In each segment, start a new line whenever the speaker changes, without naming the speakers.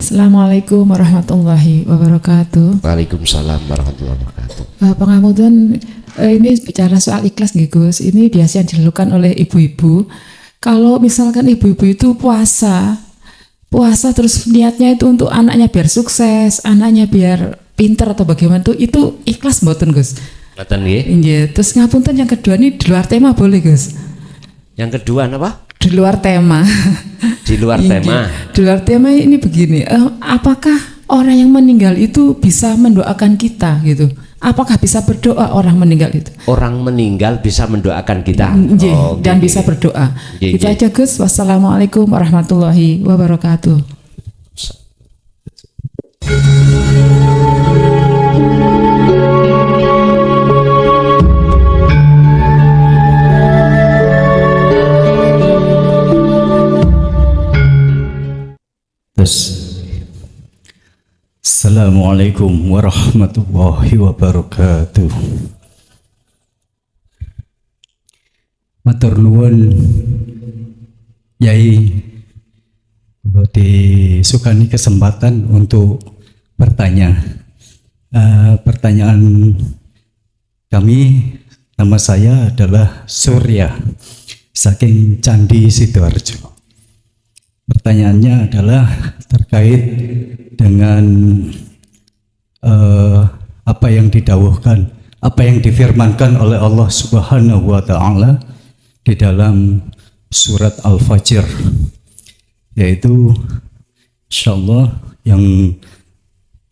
Assalamualaikum warahmatullahi wabarakatuh.
Waalaikumsalam warahmatullahi wabarakatuh.
Pangapunten, ini bicara soal ikhlas nggih Gus. Ini biasa yang dilakukan oleh ibu-ibu. Kalau misalkan ibu-ibu itu puasa terus niatnya itu untuk anaknya biar sukses, anaknya biar pinter atau bagaimana itu ikhlas mboten Gus?
Mboten nggih.
Iya. Terus ngapunten yang kedua ini di luar tema boleh Gus?
Yang kedua apa?
Di luar tema.
Di luar tema.
Di luar tema ini begini, apakah orang yang meninggal itu bisa mendoakan kita gitu? Apakah bisa berdoa orang meninggal itu?
Orang meninggal bisa mendoakan kita.
Dan bisa berdoa. Itu aja Gus. Wassalamualaikum warahmatullahi wabarakatuh.
Assalamualaikum warahmatullahi wabarakatuh. Matur nuwun Yai, kalau disukani kesempatan untuk bertanya. Pertanyaan kami, nama saya adalah Surya saking Candi Sidoarjo. Pertanyaannya adalah terkait dengan apa yang didawuhkan, apa yang difirmankan oleh Allah Subhanahu wa Ta'ala di dalam surat Al-Fajr, yaitu insyaallah yang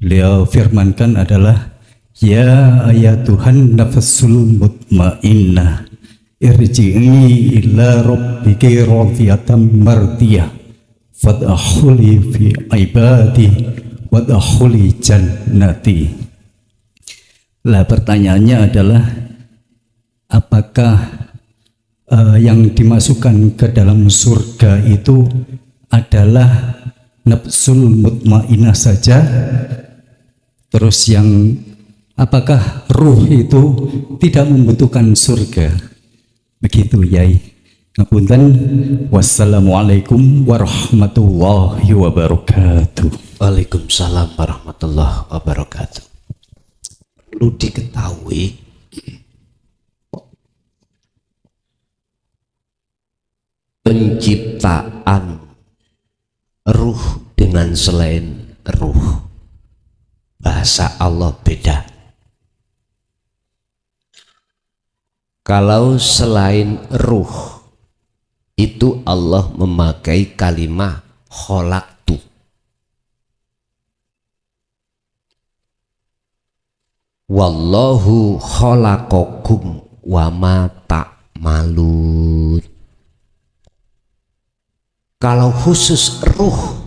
beliau firmankan adalah ya ayatuhan nafsul mutmainnah irji'i ila rabbiki radiyatan mardiyah fadkhuli fi ibadi wadkhuli jannati. Lah pertanyaannya adalah apakah yang dimasukkan ke dalam surga itu adalah nafsul mutmainnah saja, terus yang apakah ruh itu tidak membutuhkan surga? Begitu Yai. Ngapunten, wassalamualaikum warahmatullahi wabarakatuh.
Waalaikumsalam warahmatullahi wabarakatuh. Perlu diketahui penciptaan ruh dengan selain ruh, bahasa Allah beda. Kalau selain ruh itu Allah memakai kalimat khalaqtu. Wallahu khalaqakum wa ma ta'malun. Kalau khusus ruh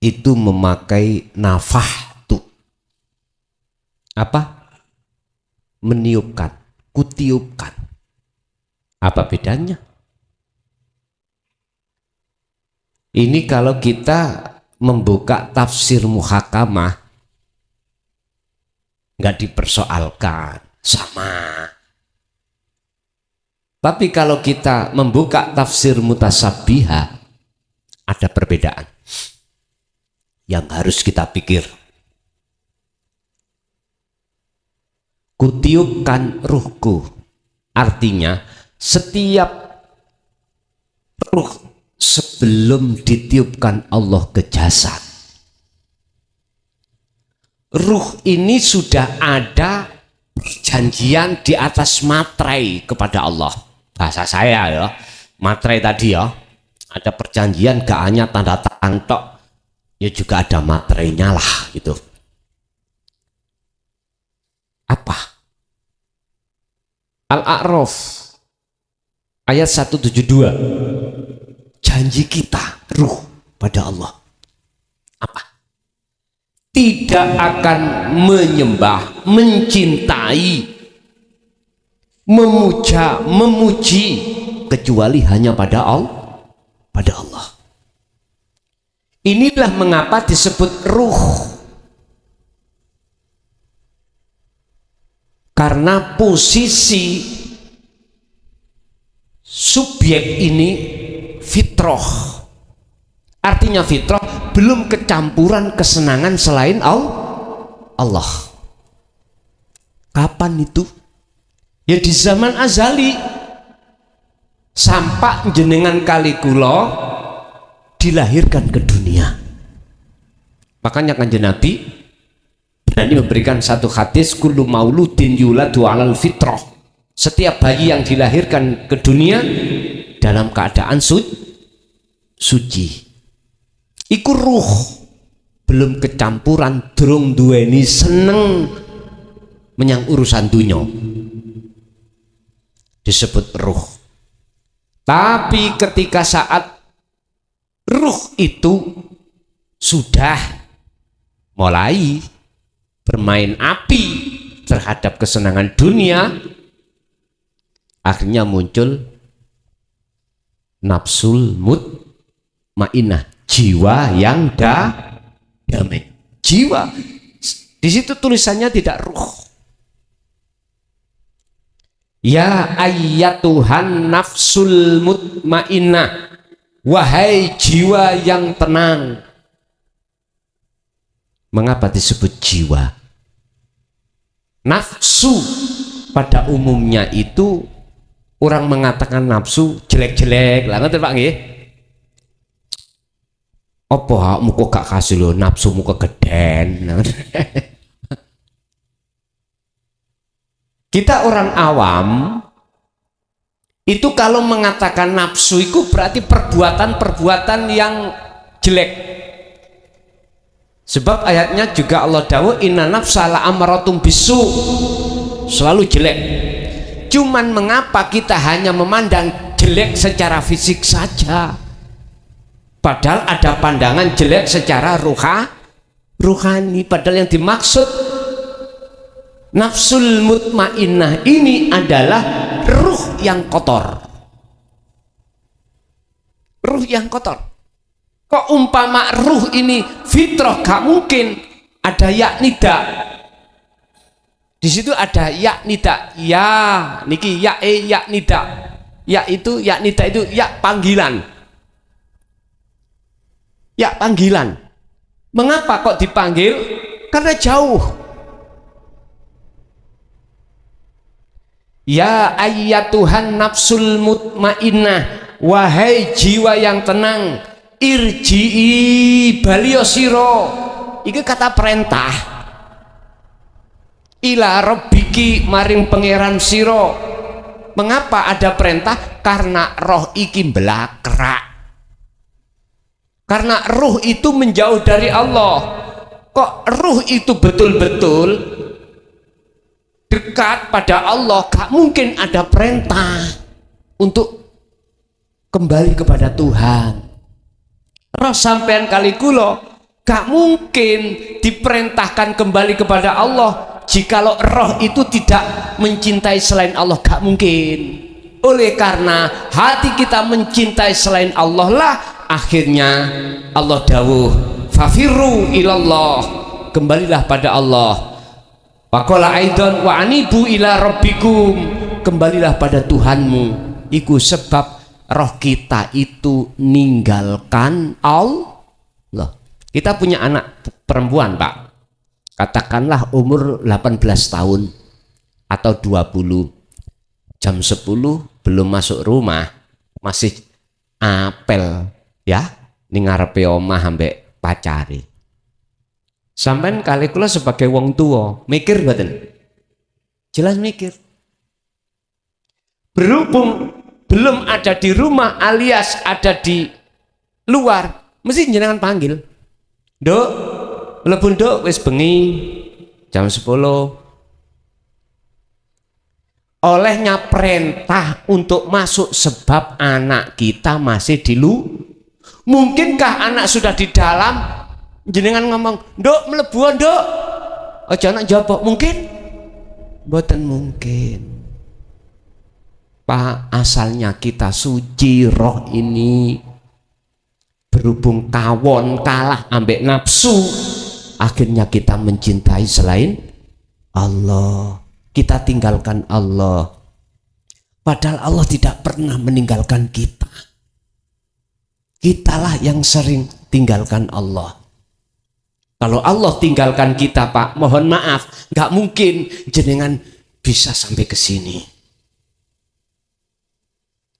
itu memakai nafahtu. Apa? Meniupkan, kutiupkan. Apa bedanya? Ini kalau kita membuka tafsir muhakamah nggak dipersoalkan, sama. Tapi kalau kita membuka tafsir mutasabbiha ada perbedaan yang harus kita pikir. Kutiupkan ruhku, artinya setiap ruh sebelum ditiupkan Allah ke jasad, ruh ini sudah ada perjanjian di atas materai kepada Allah. Bahasa saya ya, materai tadi ya, ada perjanjian, gak hanya tanda tangan tok, ya juga ada materainya lah gitu. Apa? Al-A'raf ayat 172. Janji kita ruh pada Allah apa? Tidak akan menyembah, mencintai, memuja, memuji kecuali hanya pada Allah. Inilah mengapa disebut ruh, karena posisi subjek ini fitrah. Artinya fitrah belum kecampuran kesenangan selain Allah. Kapan itu? Ya di zaman azali. Sampak jenengan kali kula dilahirkan ke dunia. Makanya Kanjeng Nabi berani memberikan satu hadis, kullu mauludin yuladu alal fitrah. Setiap bayi yang dilahirkan ke dunia dalam keadaan suci. Iku ruh belum kecampuran, durung duweni seneng menyang urusan dunya. Disebut ruh. Tapi ketika saat ruh itu sudah mulai bermain api terhadap kesenangan dunia, akhirnya muncul nafsul mutmainah, jiwa yang damai. Jiwa. Di situ tulisannya tidak ruh. Ya ayyatuhan nafsul mutmainah, wahai jiwa yang tenang. Mengapa disebut jiwa? Nafsu pada umumnya itu orang mengatakan nafsu jelek-jelek lah, ngerti Pak nggih? Apa hakmu kok gak kasih lo nafsumu kegeden? Kita orang awam itu kalau mengatakan nafsu itu berarti perbuatan-perbuatan yang jelek. Sebab ayatnya juga Allah dawuh inna nafsa la'amaratum bisu, selalu jelek. Cuman mengapa kita hanya memandang jelek secara fisik saja, padahal ada pandangan jelek secara ruhani. Padahal yang dimaksud nafsul mutmainnah ini adalah ruh yang kotor. Ruh yang kotor. Kok umpama ruh ini fitrah, gak mungkin ada ya nida. Di situ ada ya nida. Ya niki ya ya nida. Ya itu ya nida itu ya panggilan. Ya panggilan. Mengapa kok dipanggil? Karena jauh. Ya ayyatuhan nafsul mutmainnah, wahai jiwa yang tenang, irji'i baliyosiro. Iki kata perintah. Ila rabbiki, maring pangeran siro. Mengapa ada perintah? Karena roh iki belakrak. Karena ruh itu menjauh dari Allah. Kok ruh itu betul-betul dekat pada Allah, gak mungkin ada perintah untuk kembali kepada Tuhan. Roh sampean kali kula gak mungkin diperintahkan kembali kepada Allah jikalau roh itu tidak mencintai selain Allah, gak mungkin. Oleh karena hati kita mencintai selain Allah lah, akhirnya Allah dawuh fafirru ilallah, kembalilah pada Allah. Waqala aidan wa anibu ila rabbikum, kembalilah pada Tuhanmu. Iku sebab roh kita itu ninggalkan Allah. Kita punya anak perempuan, Pak. Katakanlah umur 18 tahun atau 20. Jam 10 belum masuk rumah, masih apel ya, ning ngarepe omah ambek pacari. Sampai kali kula sebagai wong tua mikir mboten? Jelas mikir. Berhubung belum ada di rumah alias ada di luar, mesti jenengan panggil. Nduk, mlebu nduk, wis bengi jam 10. Olehnya perintah untuk masuk sebab anak kita masih di luar. Mungkinkah anak sudah di dalam? Jenengan ngomong, nduk mlebu nduk. Aja anak jawab, mungkin? Mboten mungkin. Pak, asalnya kita suci, roh ini berhubung tawon kalah ambek nafsu, akhirnya kita mencintai selain Allah. Kita tinggalkan Allah. Padahal Allah tidak pernah meninggalkan kita. Kitalah yang sering tinggalkan Allah. Kalau Allah tinggalkan kita, Pak, mohon maaf, nggak mungkin jenengan bisa sampai ke sini.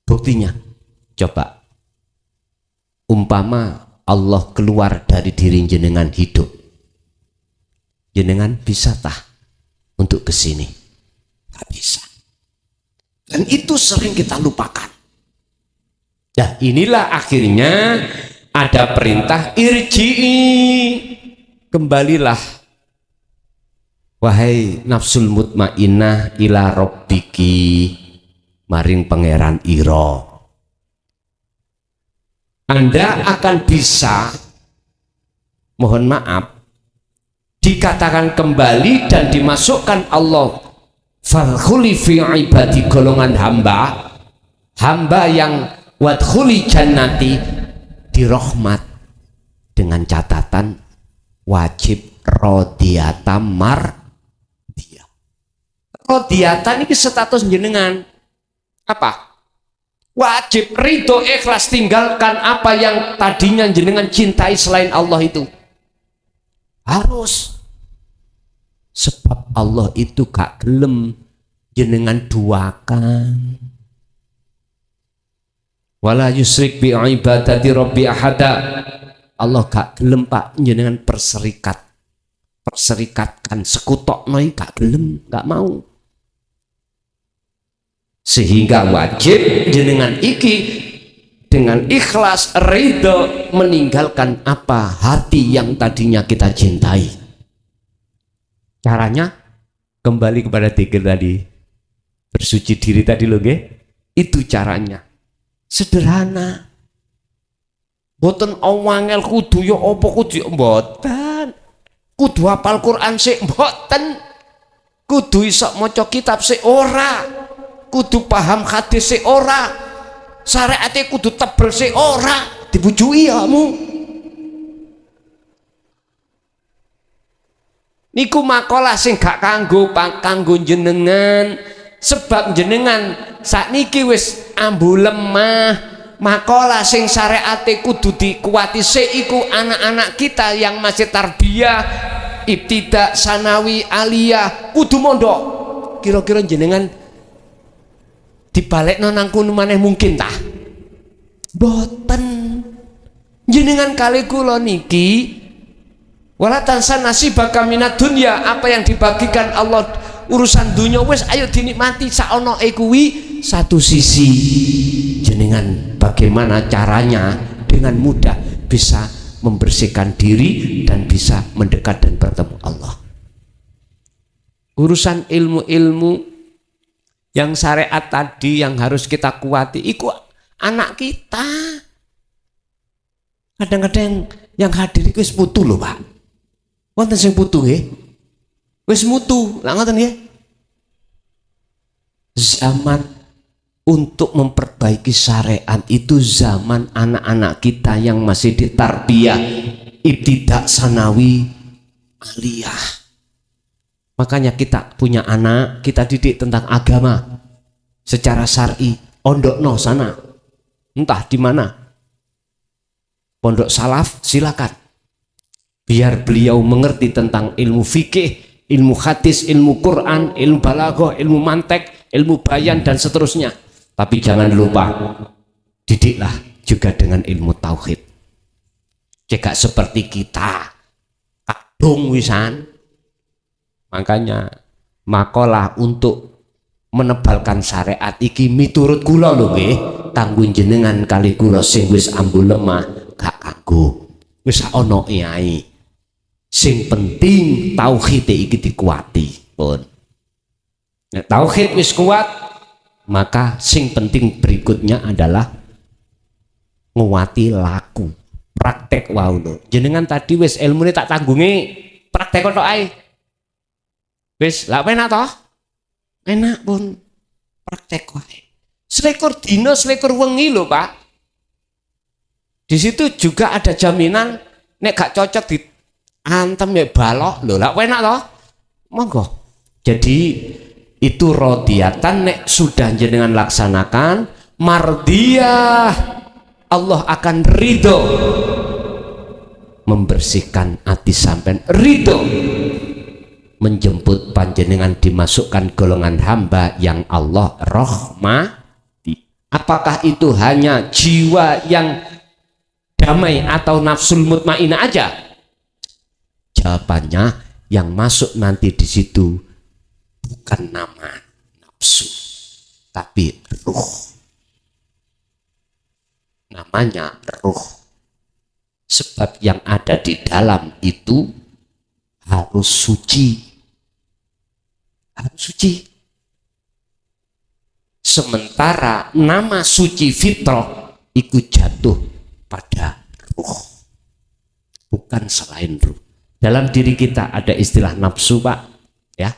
Buktinya, coba, umpama Allah keluar dari diri jenengan hidup, jenengan bisa tah untuk ke sini? Nggak bisa. Dan itu sering kita lupakan. Nah, inilah akhirnya ada perintah irji'i, kembalilah wahai nafsul mutmainnah ila rabbiki, maring pangeran ira. Anda akan bisa, mohon maaf, dikatakan kembali dan dimasukkan Allah fadkhuli fi ibadi, golongan hamba yang wadkhuli jannati, dirahmat, dengan catatan wajib rodiyata mardiyah. Rodiyata ini status jenengan apa? Wajib ridho ikhlas tinggalkan apa yang tadinya jenengan cintai selain Allah itu. Harus. Sebab Allah itu gak gelem jenengan duakan. Wala yusrik bi ibadati rabbi ahada. Allah gak gelem, Pak, jenengan perserikatkan sekutokno gak gelem, gak mau. Sehingga wajib jenengan iki dengan ikhlas ridho meninggalkan apa hati yang tadinya kita cintai. Caranya kembali kepada dzikir tadi, bersuci diri tadi loh, itu caranya. Sederhana. Mboten awangel kudu ya apa kudu mboten. Kudu hafal Quran sik mboten. Kudu iso maca kitab sik ora. Kudu paham hadis sik ora. Syariate kudu tebel sik ora. Dibujuki kamu. Niku makalah sing gak kanggo jenengan, sebab jenengan sakniki wis ambu lemah. Makalah sing syariate kudu dikuati sik iku anak-anak kita yang masih tarbiyah, ibtidak, sanawi, aliyah, kudu mondok. Kira-kira jenengan dibalekno nang kono maneh mungkin tah? Boten. Jenengan kali kula niki wala tansa nasibaka minad dunya, apa yang dibagikan Allah urusan dunia wis ayo dinikmati saonoke kuwi. Satu sisi jenengan bagaimana caranya dengan mudah bisa membersihkan diri dan bisa mendekat dan bertemu Allah. Urusan ilmu-ilmu yang syariat tadi yang harus kita kuati iku anak kita. Kadang-kadang yang hadir iku wis putu lho, Pak. Wonten sing putu nggih. Wis mutu, lha ngoten nggih. Zaman untuk memperbaiki syariat itu zaman anak-anak kita yang masih ditarbiyah ibtidak, sanawi, aliyah. Makanya kita punya anak, kita didik tentang agama secara syar'i. Ondokno sana, entah di mana, pondok salaf silakan. Biar beliau mengerti tentang ilmu fikih, ilmu hadis, ilmu Quran, ilmu balaghah, ilmu mantek, ilmu bayan dan seterusnya. Tapi jangan lupa didiklah juga dengan ilmu tauhid. Jika seperti kita kadung wisan. Makanya makalah untuk menebalkan syariat iki miturut kula lho nggih, kanggo jenengan kali kula sing wis ambu lemah gak kanggo. Wis ana ae. Sing penting tauhid iki dikuati pun. Nek tauhid wis kuat, maka sing penting berikutnya adalah nguwati laku, praktek wau lho. Jenengan tadi wis ilmune tak tanggungi, praktek tok ae. Wis, lha penak toh? Enak pun praktek wae. Selikur dina, selikur wengi lho, Pak. Di situ juga ada jaminan nek gak cocok di antem ya balok lho. Lha enak toh? Monggo. Jadi itu rodiyatan nek sudah jenengan laksanakan, mardiyah, Allah akan ridho membersihkan hati sampean ridho menjemput panjenengan dimasukkan golongan hamba yang Allah rahmati. Apakah itu hanya jiwa yang damai atau nafsul mutmainah aja? Jawabannya, yang masuk nanti di situ bukan nama nafsu, tapi ruh. Namanya ruh. Sebab yang ada di dalam itu harus suci. Harus suci. Sementara nama suci fitrah itu jatuh pada ruh, bukan selain ruh. Dalam diri kita ada istilah nafsu, Pak, ya.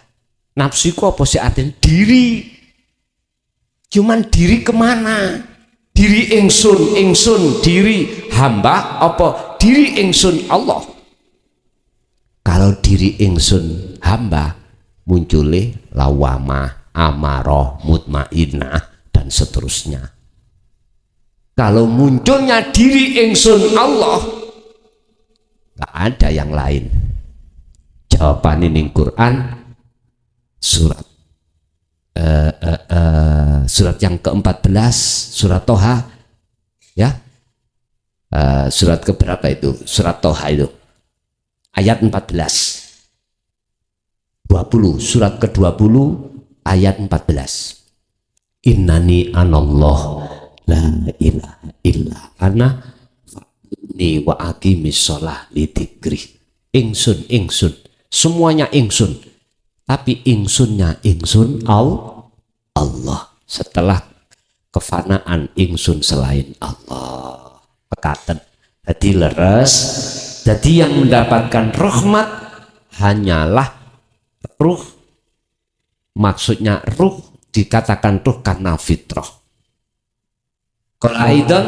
Nafsu itu apa sih artinya? Diri. Cuman diri kemana? Diri ingsun, diri hamba, apa diri ingsun Allah? Kalau diri ingsun hamba, munculnya lawamah, amarah, mutmainah, dan seterusnya. Kalau munculnya diri ingsun Allah, nggak ada yang lain. Jawaban ini Quran surat surat yang ke-14, surat Toha, ya. Surat keberapa itu? Surat Toha itu ayat 14, 20, surat ke-20 ayat 14. Innani anallah la ilaha illa ana fa'budni wa aqimis shalah li dzikri. Ingsun, semuanya ingsun, tapi ingsunnya ingsun Allah. Setelah kefanaan ingsun selain Allah, pekaten. Jadi leres. Jadi yang mendapatkan rahmat hanyalah ruh. Maksudnya ruh, dikatakan ruh karena fitrah. Qala aidan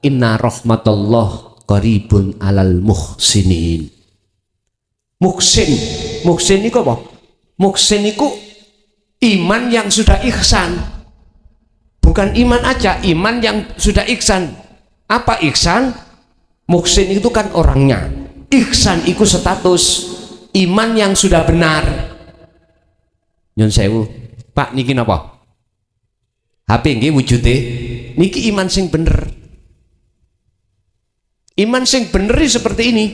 inna rahmatullah qaribun alal muhsinin. Muhsin itu apa? Muhsin itu iman yang sudah ihsan. Bukan iman aja, iman yang sudah ihsan. Apa ihsan? Muhsin itu kan orangnya. Ihsan itu status iman yang sudah benar. Nyun sewu, Pak niki napa? HP nggih wujude niki iman sing bener. Iman sing bener seperti ini.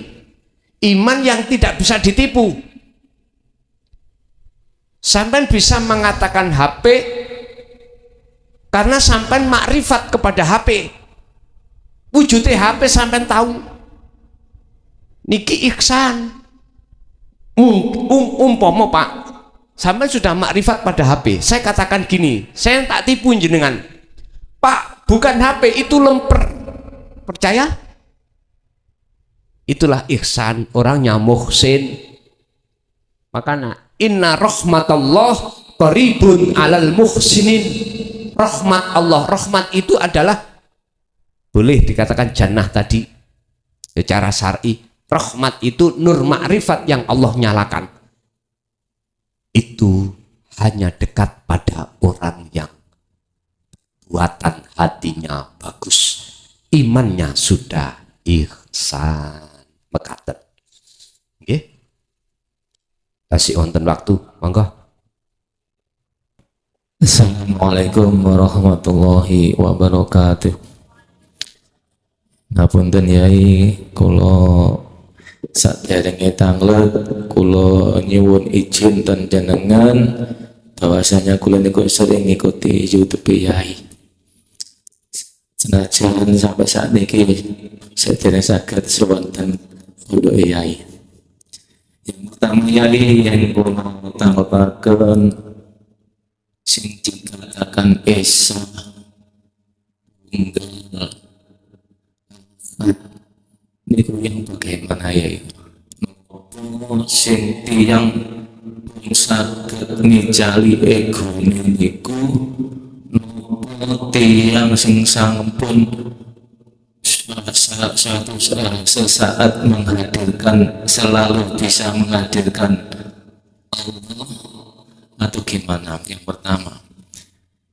Iman yang tidak bisa ditipu. Sampai bisa mengatakan HP karena sampai makrifat kepada HP. Wujudnya HP sampai tahu. Niki ihsan. Umpama Pak, sampai sudah makrifat pada HP. Saya katakan gini, saya tak tipu jenengan. Pak, bukan HP, itu lemper. Percaya? Itulah ihsan, orangnya muhsin. Makanya inna rahmatullah qaribun alal muhsinin. Rahmat Allah, rahmat itu adalah boleh dikatakan jannah tadi secara syar'i. Rahmat itu nur ma'rifat yang Allah nyalakan. Itu hanya dekat pada orang yang buatan hatinya bagus, imannya sudah ihsan. Mekaten. Nggih. Kasih wonten waktu, monggo.
Assalamualaikum warahmatullahi wabarakatuh. Ngapunten Yai, kula saderenge tanglet kula nyuwun izin ten jenengan bahwasanya kula niku sering ngikuti YouTube Yai. Senajan sampai saat niki sedherek saged sewonten pondok Yai. Yang pertama Yai yang kula tanglepaken sing dikatakan Esa tunggal niku yang bagaimana Yai? Nopo sing tiyang saged ngijali ego niku, nopo tiyang sing sampun suatu sesaat menghadirkan, selalu bisa menghadirkan Allah, atau gimana? Yang pertama.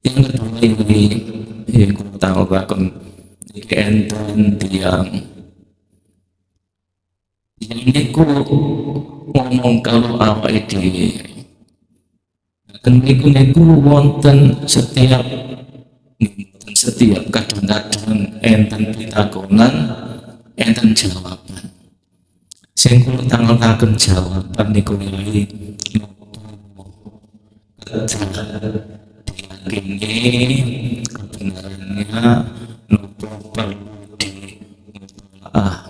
Yang kedua ini yang kita tahu bahkan enten tiang Ini ku ngomong kalau apa itu niku wonten setiap kadang-kadang enten pitakonan enten jawaban sing kula tanglet-tanglet jawaban niku iki diyakini kebenarannya nopo perlu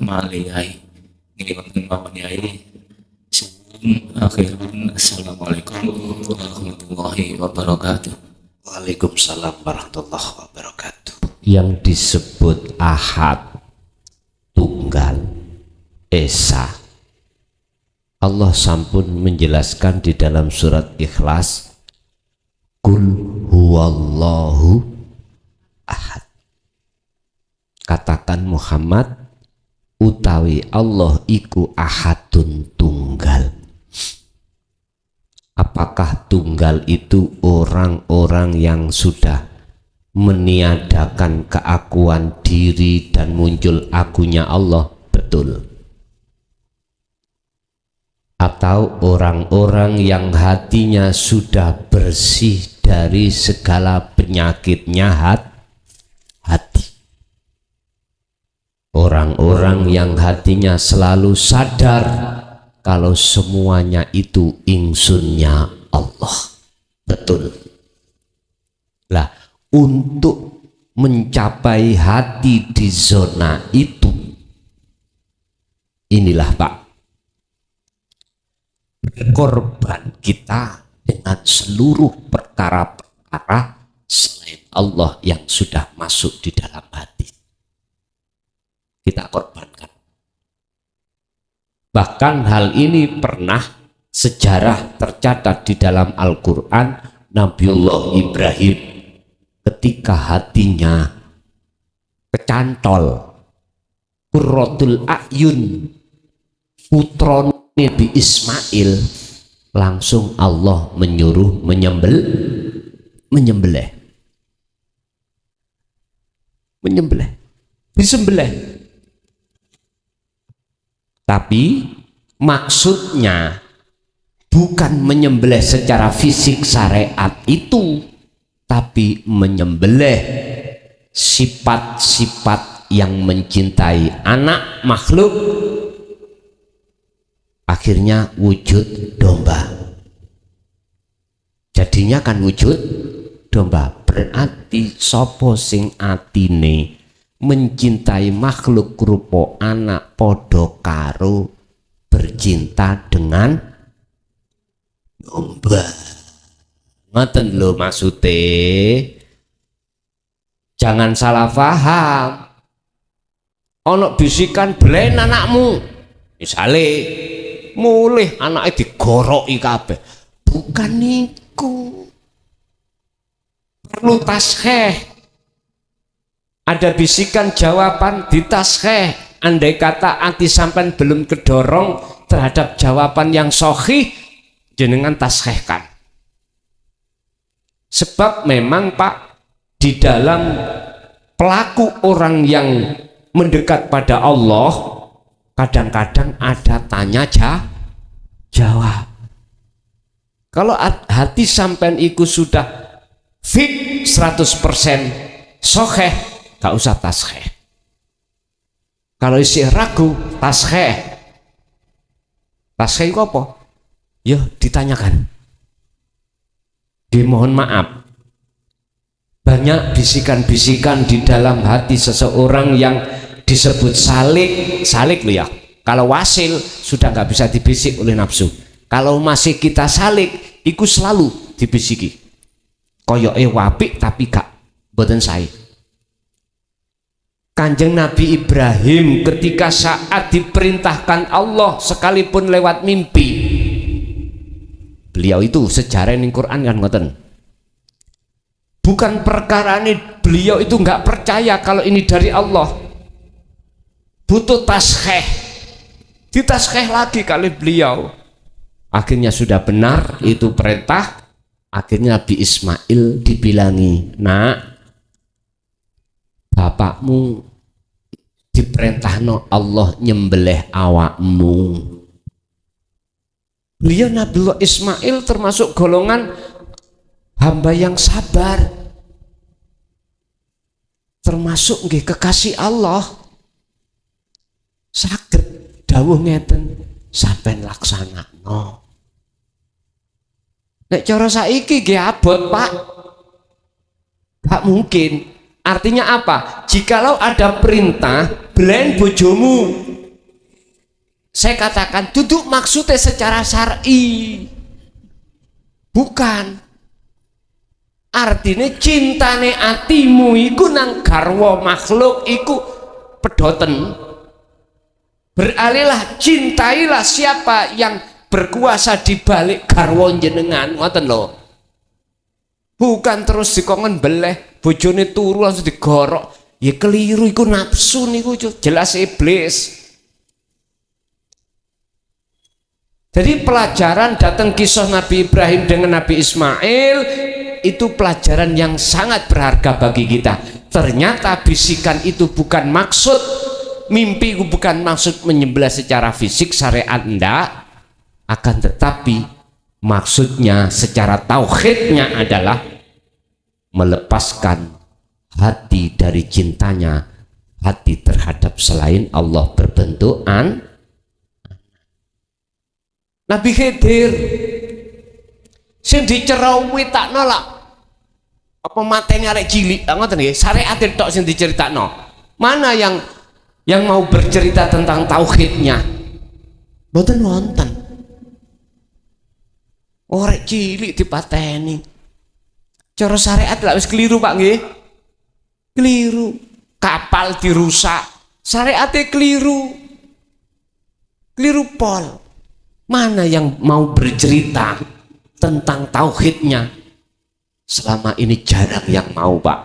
maliyai ini wonten mawon yai. Akhirun, assalamualaikum warahmatullahi wabarakatuh.
Waalaikumsalam warahmatullahi wabarakatuh. Yang disebut ahad, tunggal, esa, Allah sampun menjelaskan di dalam surat Ikhlas, Qul huwallahu ahad. Katakan Muhammad, utawi Allah iku ahadun tunggal. Apakah tunggal itu orang-orang yang sudah meniadakan keakuan diri dan muncul akunya Allah? Betul. Atau orang-orang yang hatinya sudah bersih dari segala penyakitnya hati? Orang-orang yang hatinya selalu sadar kalau semuanya itu ingsunnya Allah. Betul. Lah, untuk mencapai hati di zona itu, inilah Pak, berkorban kita dengan seluruh perkara-perkara selain Allah yang sudah masuk di dalam hati. Kita korbankan. Bahkan hal ini pernah sejarah tercatat di dalam Al-Quran. Nabiullah Ibrahim ketika hatinya kecantol Qurratul A'yun putra Nabi Ismail, langsung Allah menyuruh menyembelih, disembelih. Tapi maksudnya bukan menyembelih secara fisik syariat itu, tapi menyembelih sifat-sifat yang mencintai anak makhluk, akhirnya wujud domba. Jadinya kan wujud domba. Berarti sopo sing atine mencintai makhluk rupa anak podo karo bercinta dengan domba. Ngoten lho maksude. Jangan salah paham. Ono bisikan belen anakmu, misale mulih anake digoroki kabeh. Bukan niku. Perlu taskheh. Ada bisikan jawaban di taskheh. Andai kata hati sampean belum kedorong terhadap jawaban yang sahih, jenengan taskhehkan. Sebab memang Pak, di dalam pelaku orang yang mendekat pada Allah, kadang-kadang ada tanya jawab. Kalau hati sampean iku sudah fit 100% sahih, gak usah taskheh. Kalau isi ragu, taskheh. Taskheh itu apa? Ya ditanyakan. Dimohon maaf. Banyak bisikan-bisikan di dalam hati seseorang yang disebut salik. Salik loh ya. Kalau wasil sudah nggak bisa dibisik oleh nafsu. Kalau masih kita salik, itu selalu dibisiki. Koyoke wapik tapi gak boten sae. Kanjeng Nabi Ibrahim ketika saat diperintahkan Allah sekalipun lewat mimpi, beliau itu sejarah ning Quran kan ngoten. Bukan perkara ini beliau itu nggak percaya kalau ini dari Allah. Butuh taskheh. Ditaskheh lagi kali beliau. Akhirnya sudah benar itu perintah. Akhirnya Nabi Ismail dibilangi, "Nak, bapakmu diperintahno Allah nyembelih awakmu. Beliau Nabiullah Ismail termasuk golongan hamba yang sabar, termasuk nggih kekasih Allah. Saged dawuh ngeten sampean laksanakno. Nek cara saiki nggih abot, Pak. Gak mungkin. Artinya apa? Jikalau ada perintah belain bojomu, saya katakan duduk maksudnya secara syar'i, bukan. Artinya cintane atimu iku nang garwa makhluk iku pedoten. Beralihlah, cintailah siapa yang berkuasa di balik garwa jenengan, ngoten lho. Bukan terus dikongkon beleh, bojone turu langsung digorok. Ya keliru, iku nafsu niku jelas iblis. Jadi pelajaran datang kisah Nabi Ibrahim dengan Nabi Ismail itu pelajaran yang sangat berharga bagi kita. Ternyata bisikan itu bukan maksud, mimpi itu bukan maksud menyembelih secara fisik, syariat enggak, akan tetapi maksudnya secara tauhidnya adalah melepaskan hati dari cintanya, hati terhadap selain Allah berbentuk Nabi Khidir sing dicerawui tak nolak apa mateni arek cilik ngoten nggih, syariat tok sing diceritakno. Mana yang mau bercerita tentang tauhidnya? Mboten wonten. Arek cilik dipateni. Cara syariat lak wis keliru, Pak nggih. Keliru. Kapal dirusak, syariatnya keliru. Keliru pol. Mana yang mau bercerita tentang tauhidnya? Selama ini jarang yang mau, Pak.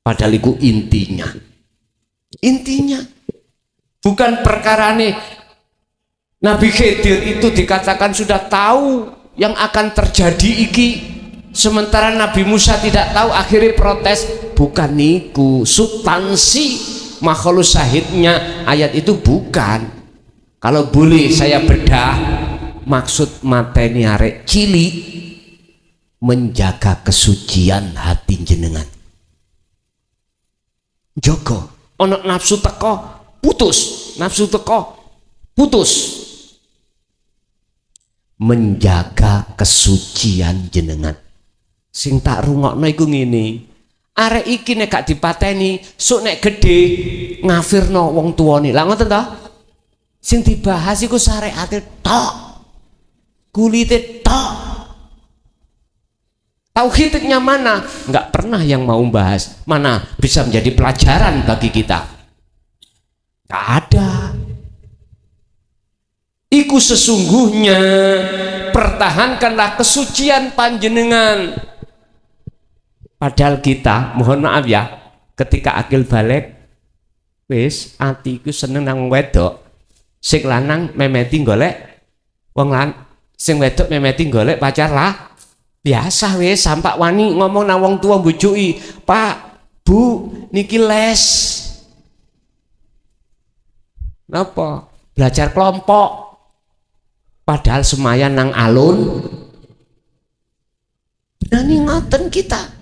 Padahal itu intinya. Intinya bukan perkara nih Nabi Khidir itu dikatakan sudah tahu yang akan terjadi iki, sementara Nabi Musa tidak tahu, akhirnya protes. Bukan niku substansi makhluk syahidnya ayat itu, bukan. Kalau boleh saya bedah, maksud mateni arek cilik menjaga kesucian hati jenengan. Joko, ono nafsu teko putus, nafsu teko putus. Menjaga kesucian jenengan. Sing tak rungokno iku ngene. Arek iki nek gak dipateni, sok nek gedhe ngafirno wong tuane. Lah ngoten to? Sing dibahas iku syariate tok, kulite tok. Tauhidnya mana? Nggak pernah yang mau bahas. Mana bisa menjadi pelajaran bagi kita? Nggak ada. Iku sesungguhnya pertahankanlah kesucian panjenengan. Padahal kita, mohon maaf ya, ketika akil balik, wis atiku seneng nang wedok. Sing lanang memeti golek wong sing wedok memeti golek pacar lah. Biasa wis, sampak wani ngomong nang wong tua mbujuki, "Pak, Bu, niki les." Napa? Belajar kelompok. Padahal semayan nang alun. Berani ngoten kita.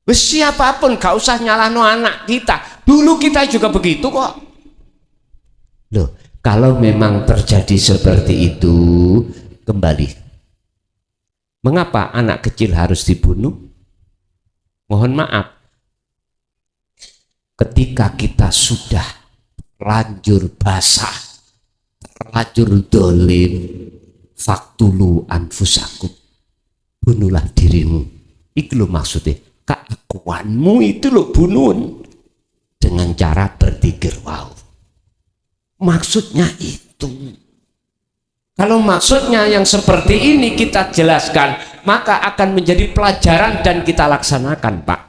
Wis siapapun gak usah nyalahno anak kita. Dulu kita juga begitu kok. Loh, kalau memang terjadi seperti itu, kembali. Mengapa anak kecil harus dibunuh? Mohon maaf. Ketika kita sudah lanjur basah, terlanjur dolim, faktulu anfusakum, bunuhlah dirimu. Itu loh maksudnya, keakuanmu itu loh bunuh dengan cara berpikir wow. Maksudnya itu. Kalau maksudnya yang seperti ini kita jelaskan, maka akan menjadi pelajaran dan kita laksanakan, Pak.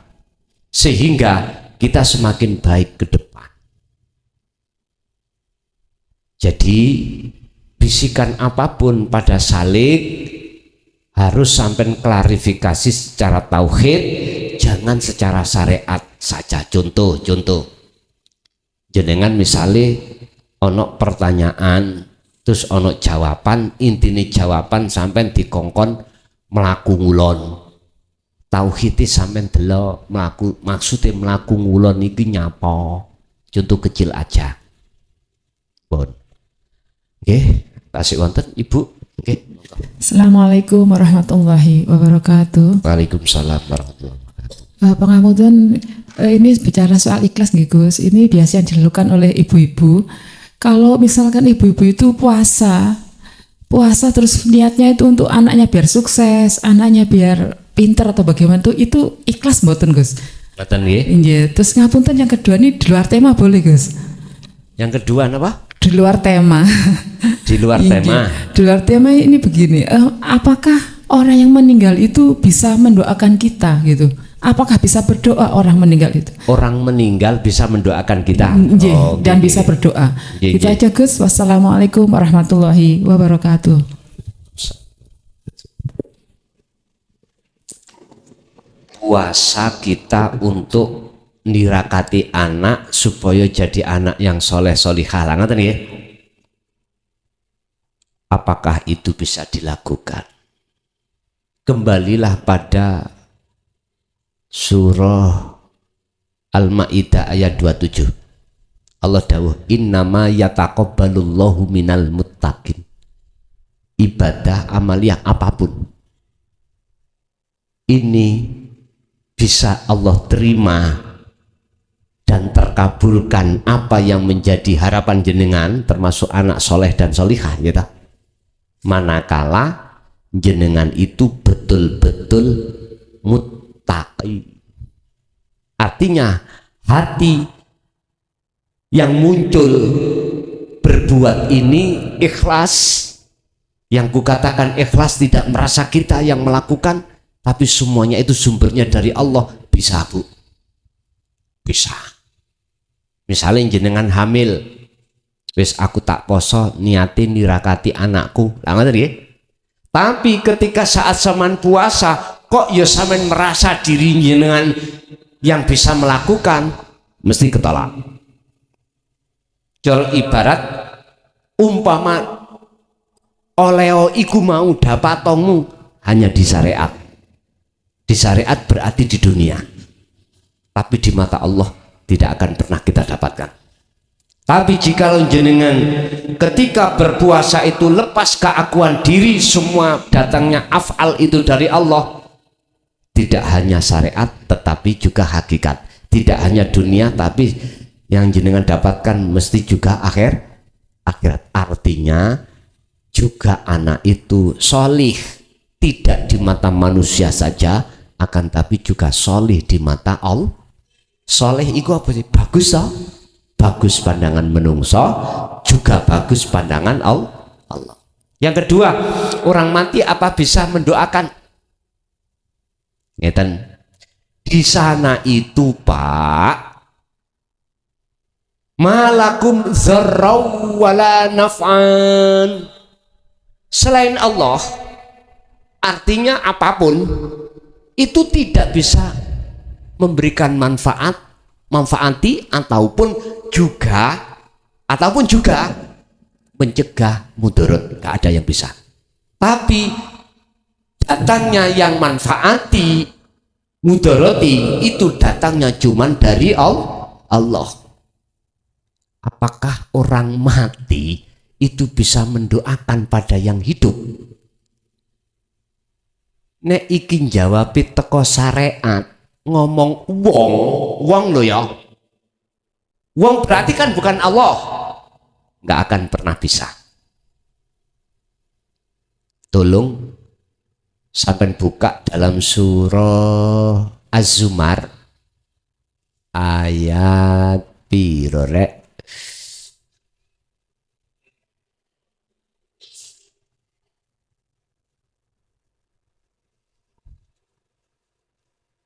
Sehingga kita semakin baik ke depan. Jadi bisikan apapun pada salik harus sampai klarifikasi secara tauhid, jangan secara syariat saja. Contoh. Jenengan misalnya ono pertanyaan terus ono jawaban, intine jawaban sampai dikongkon melaku ngulon. Tauhid sampai delok melaku, maksudnya melaku ngulon iki nyapa? Contoh kecil aja. Bon. Nggih, tasik wonten Ibu. Nggih.
Assalamualaikum warahmatullahi wabarakatuh.
Waalaikumsalam warahmatullahi wabarakatuh.
Pengapunten, ini bicara soal ikhlas nggih Gus. Ini biasa yang dilakukan oleh ibu-ibu. Kalau misalkan ibu-ibu itu puasa terus niatnya itu untuk anaknya biar sukses, anaknya biar pinter atau bagaimana itu ikhlas mboten Gus?
Mboten nggih.
Iya. Terus ngapunten yang kedua ini di luar tema boleh Gus?
Yang kedua apa?
Di luar tema.
Di luar
Iya.
tema.
Di luar tema ini begini, apakah orang yang meninggal itu bisa mendoakan kita gitu? Apakah bisa berdoa orang meninggal itu?
Orang meninggal bisa mendoakan kita.
Iya,
Oh,
dan
nggih,
bisa
nggih.
berdoa.
Nggih,
Itu
nggih.
aja Gus. Wassalamualaikum warahmatullahi wabarakatuh.
Puasa kita untuk nirakati anak supaya jadi anak yang soleh solihah. Ngoten nggih. Apakah itu bisa dilakukan? Kembalilah pada surah Al-Maidah ayat 27. Allah dawuh, innama yataqabbalullahu minal muttaqin. Ibadah amaliyah apapun ini bisa Allah terima dan terkabulkan apa yang menjadi harapan jenengan, termasuk anak soleh dan solihah, gitu. Manakala jenengan itu betul-betul muttaqi. Artinya hati yang muncul berbuat ini ikhlas. Yang kukatakan ikhlas tidak merasa kita yang melakukan, tapi semuanya itu sumbernya dari Allah. Bisa Bu, bisa. Misalnya jenengan hamil, wis aku tak poso niatin nirakati anakku, ngoten nggih. Tapi ketika saat zaman puasa kok ya sampean merasa diri jenengan yang bisa melakukan, mesti ketolak. Jol ibarat umpama oleo iku mau dapatongmu hanya di syariat. Di syariat berarti di dunia, tapi di mata Allah tidak akan pernah kita dapatkan. Tapi jika jenengan ketika berpuasa itu lepas keakuan diri, semua datangnya af'al itu dari Allah, tidak hanya syariat tetapi juga hakikat. Tidak hanya dunia tapi yang jenengan dapatkan mesti juga akhirat. Artinya juga anak itu solih, tidak di mata manusia saja, akan tapi juga solih di mata Allah. Solih itu apa sih? Bagus so? Bagus pandangan menungso, juga bagus pandangan Allah. Yang kedua, orang mati apa bisa mendoakan? Ngeten, di sana itu Pak, malakum dzarraw wala naf'an. Selain Allah, artinya apapun itu tidak bisa memberikan manfaati ataupun juga mencegah mudarat. Gak ada yang bisa. Tapi datangnya yang manfaati mudarati itu datangnya cuman dari Allah. Apakah orang mati itu bisa mendoakan pada yang hidup? Nek iki jawabi teko syariat, ngomong wong lo ya. Wong berarti kan bukan Allah. Nggak akan pernah bisa. Tolong sampai buka dalam surah Az-Zumar ayat piro rek?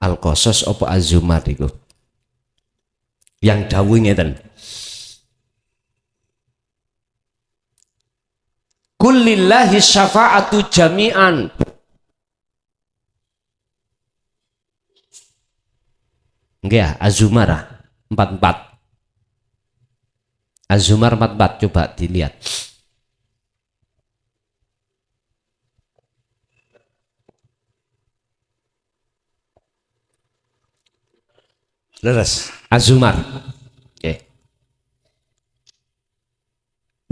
Al-Qasas apa Az-Zumar itu? Yang dawuh ngeten. Kullillahi syafa'atu jami'an. Nggih ya, Az-Zumar 44. Az-Zumar 44, coba dilihat. Leres, Az-Zumar. Oke.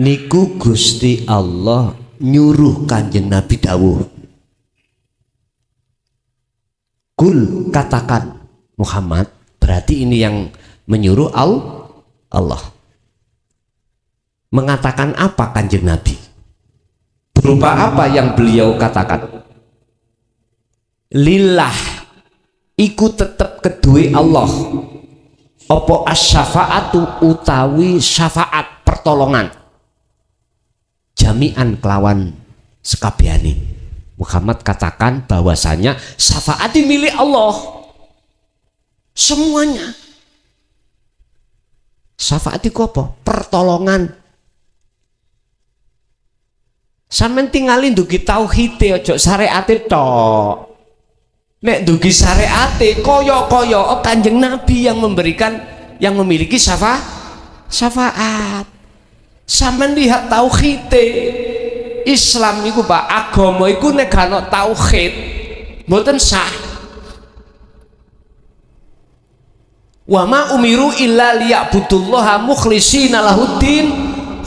Niku Gusti Allah nyuruh Kanjeng Nabi dawuh. Kul, katakan Muhammad, berarti ini yang menyuruh Allah. Mengatakan apa Kanjeng Nabi? Berupa apa yang beliau katakan? Lillah, iku tetep kedue Allah. Opo as-syafaatu utawi syafaat pertolongan. Jami'an kelawan sekabehane. Muhammad katakan bahwasanya syafaat milik Allah. Semuanya. Syafaat itu apa? Pertolongan. Sampeyan tinggalin dugi tauhid ojo syariate tok. Nek dugi syariate koyo-koyo Kanjeng Nabi yang memberikan, yang memiliki syafaat. Sampeyan lihat tauhid. Islam iku Pak, agama iku nek gak ana tauhid mboten sah. Wa ma umiru illa liya'budullaha mukhlishina lahuddin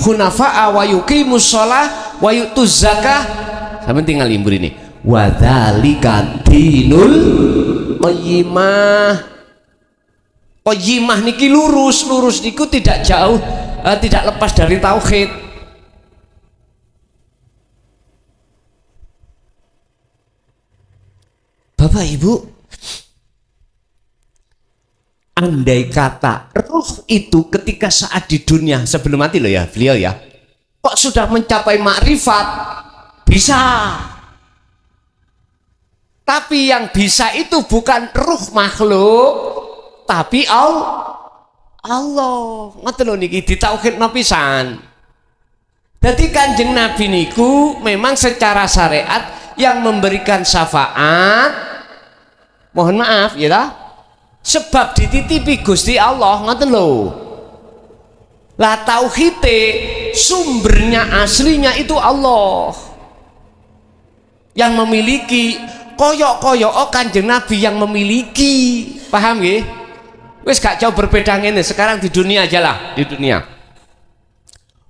hunafa'a wa yuqimus shalah wa yutuz zakah. Sampeyan tinggal limbur ini. Wa dzalika dinul qayyimah. Qayyimah niki lurus niku tidak jauh, tidak lepas dari tauhid. Bapak Ibu, andai kata ruh itu ketika saat di dunia sebelum mati loh ya beliau ya, kok sudah mencapai makrifat, bisa. Tapi yang bisa itu bukan ruh makhluk, tapi Allah. Ngoten lho niki ditauhidno pisan. Dadi Kanjeng Nabi niku memang secara syariat yang memberikan syafaat. Mohon maaf ya dah. Sebab dititipi Gusti Allah, ngoten lho. Lah tauhid sumbernya aslinya itu Allah. Yang memiliki koyok-koyok Kanjeng Nabi yang memiliki. Paham nggih? Wis gak jauh berbeda ngene, sekarang di dunia aja lah, di dunia.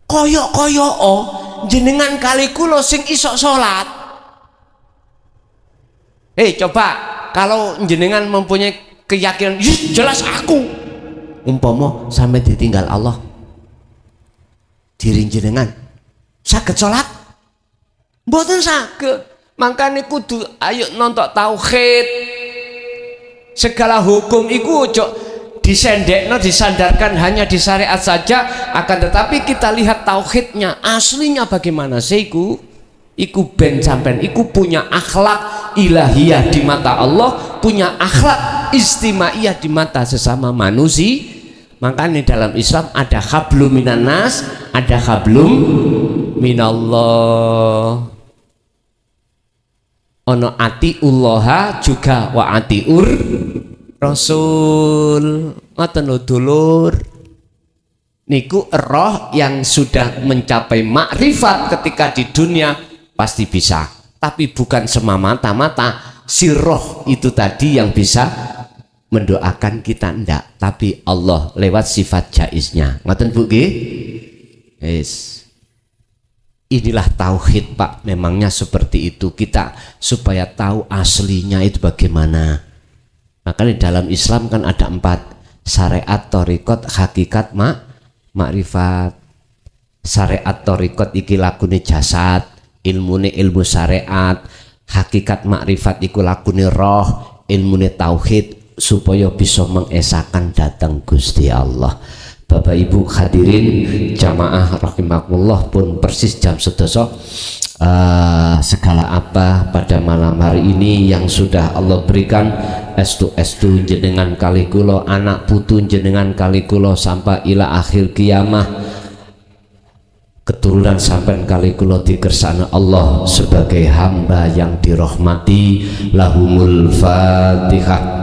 Koyok-koyok jenengan kali kula sing isok salat. Coba kalau jenengan mempunyai keyakinan, jelas aku. Umpama sampai ditinggal Allah, diri jenengan saged salat? Mboten saged. Makanya kudu ayo nonton tauhid. Segala hukum iku ojo disendekno, disandarkan hanya di syariat saja, akan tetapi kita lihat tauhidnya aslinya bagaimana sih iku ben sampean iku punya akhlak ilahiyah di mata Allah, punya akhlak istimaiyah di mata sesama manusia. Makanya dalam Islam ada hablum minan nas, ada hablum minallah. Ono atiullaha juga wa atiur Rasul. Ngoten lho dulur. Niku roh yang sudah mencapai makrifat ketika di dunia pasti bisa, tapi bukan semata-mata si roh itu tadi yang bisa mendoakan kita, enggak, tapi Allah lewat sifat jaiznya. Ngoten Bu nggih? Yes. Inilah tauhid Pak, memangnya seperti itu kita supaya tahu aslinya itu bagaimana. Makanya dalam Islam kan ada 4 syariat, thariqat, hakikat, makrifat. Syariat thariqat iki lakune jasad, ilmune ilmu syariat, hakikat makrifat iku lakune roh, ilmune tauhid supaya bisa mengesahkan datang Gusti Allah. Bapak Ibu hadirin jamaah rahimakumullah, pun persis jam 11. Segala apa pada malam hari ini yang sudah Allah berikan estu jenengan kali kula, anak putu jenengan kali kula sampai ila akhir kiamah, keturunan sampai kali kula dikersana Allah sebagai hamba yang dirahmati. Lahumul Fatihah.